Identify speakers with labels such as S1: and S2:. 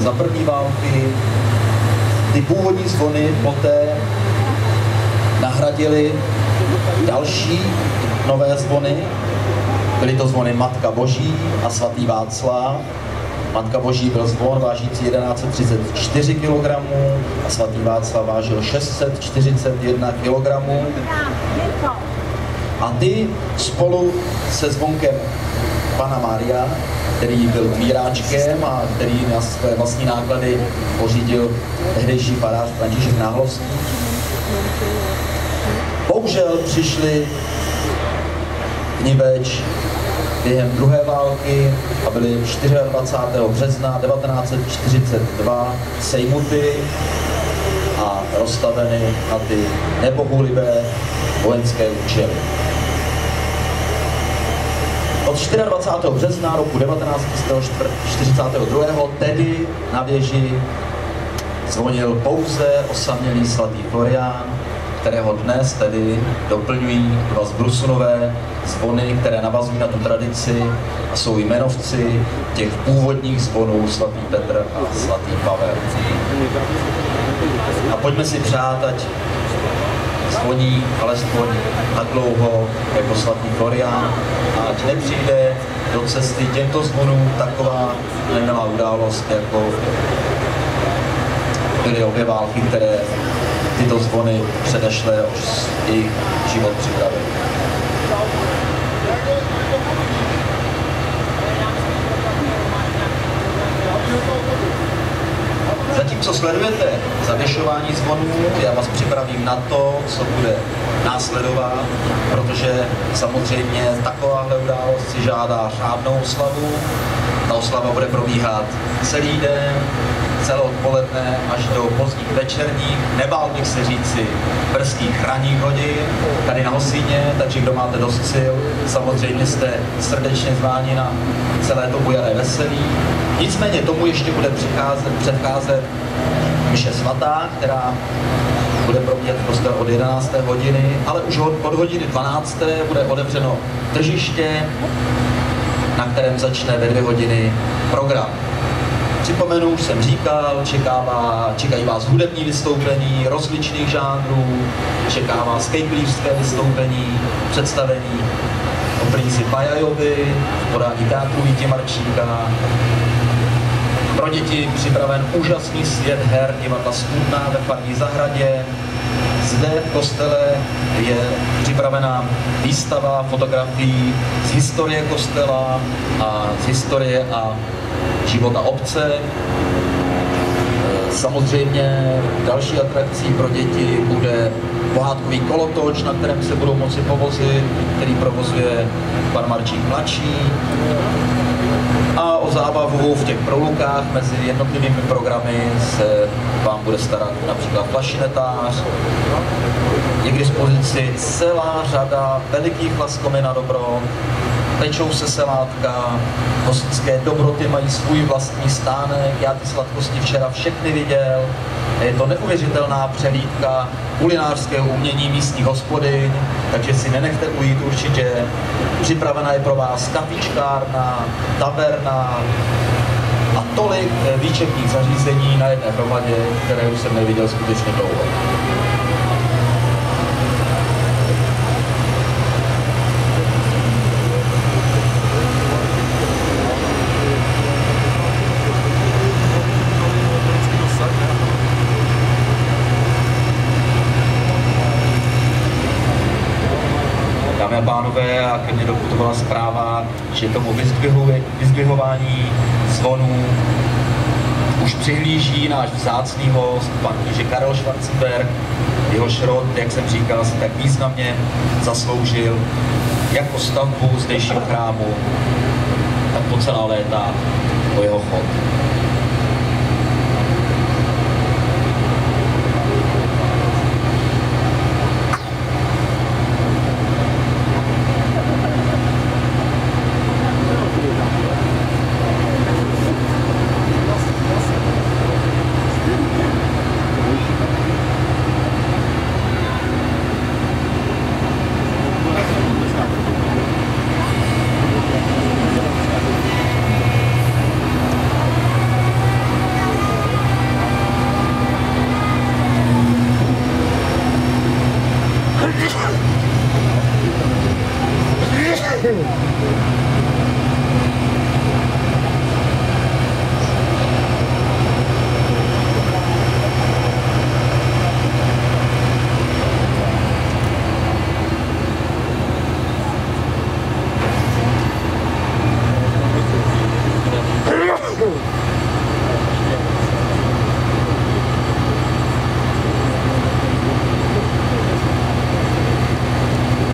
S1: za první války. Ty původní zvony poté nahradily další nové zvony. Byly to zvony Matka Boží a svatý Václav. Matka Boží byl zvon vážící 1134 kg a svatý Václav vážil 641 kg. A ty spolu se zvonkem Panna Mária, který byl kvíráčkem a který na své vlastní náklady pořídil tehdejší farář František Náhlovský. Bohužel přišli v Niveč během druhé války a byly 24. března 1942 sejmuty a rozstaveny na ty nebohulibé vojenské účely. Od 24. března roku 1942 tedy na věži zvonil pouze osamělý svatý Florián, kterého dnes tedy doplňují dva zbrusunové zvony, které navazují na tu tradici a jsou jmenovci těch původních zvonů svatý Petr a svatý Pavel. A pojďme si přát, ať zvoní alespoň tak dlouho jako svatý Florián a ať nepřijde do cesty těmto zvonům taková nemilá událost, jako byly obě války, které tyto zvony předešlé už jejich život připravili. Zatímco sledujete zavěšování zvonů, já vás připravím na to, co bude následovat, protože samozřejmě takováhle událost si žádá řádnou oslavu. Ta oslava bude probíhat celý den, celé odpoledne až do pozdních večerních, nebál bych se říci brzkých ranních hodin tady na Hosíně, takže kdo máte dost sil, samozřejmě jste srdečně zváni na celé to bujaré veselí. Nicméně tomu ještě bude předcházet mše svatá, která bude probíhat prostě od 11. hodiny, ale už od hodiny 12. bude otevřeno tržiště, na kterém začne ve 2 hodiny program. Připomenu, už jsem říkal, čekají vás hudební vystoupení rozličných žánrů, čeká vás kejklířské vystoupení, představení o princi Bajajovi, podání teatru Víti Marčíka. Pro děti připraven úžasný svět her divadla Studna ve farní zahradě. Zde v kostele je připravena výstava fotografií z historie kostela a z historie a života obce. Samozřejmě další atrakcí pro děti bude pohádkový kolotoč, na kterém se budou moci povozit, který provozuje pan Marčík mladší. A o zábavu v těch prolukách mezi jednotlivými programy se vám bude starat například flašinetář. Je k dispozici celá řada velikých laskomy na dobro, pečou se selátka, hostinské dobroty mají svůj vlastní stánek, já ty sladkosti včera všechny viděl. Je to neuvěřitelná přehlídka kulinářského umění místní hospody, takže si nenechte ujít určitě. Připravena je pro vás kafičkárna, taverna a tolik výčepních zařízení na jedné hromadě, které už jsem neviděl skutečně dlouho. Dámy a pánové, a ke mně doputovala zpráva, že tomu vyzdvihování zvonů už přihlíží náš vzácný host, pan kníže Karel Schwarzenberg. Jehož rod, jak jsem říkal, si tak významně zasloužil jak o stavbu zdejšího chrámu, tak po celá léta o jeho chod.